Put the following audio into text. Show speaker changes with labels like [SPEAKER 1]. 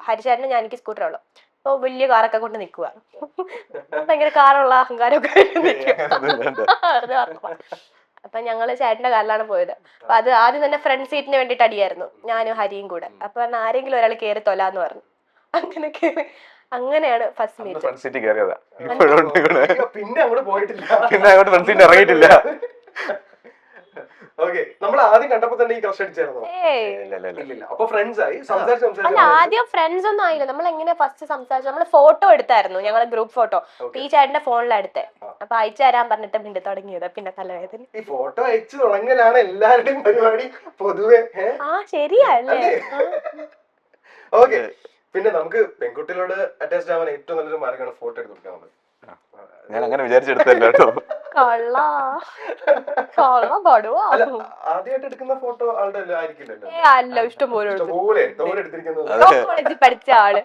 [SPEAKER 1] ഹരിചേട്ടനും ഞാൻ എനിക്ക് സ്കൂട്ടറേ ഉള്ളൂ. അപ്പൊ വലിയ കാറൊക്കെ കൊണ്ട് നിൽക്കുക, ഭയങ്കര കാറുള്ള അഹങ്കാരമൊക്കെ അപ്പൊ ഞങ്ങള് ചേട്ടന്റെ കാറിലാണ് പോയത്. അപ്പൊ അത് ആദ്യം തന്നെ ഫ്രണ്ട് സീറ്റിന് വേണ്ടിട്ട് അടിയായിരുന്നു, ഞാനും ഹരിയും കൂടെ. അപ്പൊ പറഞ്ഞ ആരെങ്കിലും ഒരാൾ കയറി തൊലാന്ന് പറഞ്ഞു. അങ്ങനെ കേറി, അങ്ങനെയാണ് ഫസ്റ്റ് മീറ്റ്.
[SPEAKER 2] ഫ്രണ്ട് സീറ്റ് കയറിയതാ,
[SPEAKER 3] പിന്നെ അങ്ങോട്ട് പോയിട്ടില്ല,
[SPEAKER 2] പിന്നെ അങ്ങോട്ട് ഫ്രണ്ട് സീറ്റ് ഇറങ്ങിയിട്ടില്ല.
[SPEAKER 3] ഓക്കെ, നമ്മൾ ആദ്യം കണ്ടപ്പോ തന്നെ ഈ ക്രഷ് അടിച്ചായിരുന്നു? അപ്പൊ ഫ്രണ്ട്സ് ആയി,
[SPEAKER 1] അല്ല ആദ്യം ഫ്രണ്ട്സ് ഒന്നും ആയില്ല. നമ്മൾ എങ്ങനെ ഫസ്റ്റ് സംസാരിച്ചു, നമ്മള് ഫോട്ടോ എടുത്തായിരുന്നു, ഞങ്ങളെ ഗ്രൂപ്പ് ഫോട്ടോ. ഈ ചേട്ടന്റെ ഫോണിലെടുത്തെ. അപ്പൊ അയച്ചു തരാൻ പറഞ്ഞിട്ട് പിന്നെ തുടങ്ങിയത്, പിന്നെ തലവേദന.
[SPEAKER 3] ഈ ഫോട്ടോ അയച്ചു തുടങ്ങലാണ് എല്ലാവരുടെയും പരിപാടി പൊതുവെ.
[SPEAKER 1] ശരിയല്ലേ?
[SPEAKER 3] ഓക്കെ, പിന്നെ നമുക്ക് പെൺകുട്ടികളോട് അറ്റാച്ച്ഡ് ആവാൻ ഏറ്റവും നല്ലൊരു മാർഗമാണ് ഫോട്ടോ എടുത്ത് കൊടുക്കാൻ.
[SPEAKER 2] ഞാൻ അങ്ങനെ വിചാരിച്ചെടുത്തല്ലോ കേട്ടോ.
[SPEAKER 3] ആദ്യമായിട്ട് എടുക്കുന്ന ഫോട്ടോ ആളുടെ ആയിരിക്കില്ലല്ലോ.
[SPEAKER 1] അല്ല, ഇഷ്ടംപോലെ
[SPEAKER 3] എടുത്തിരിക്കുന്നത്
[SPEAKER 1] പഠിച്ച ആള്.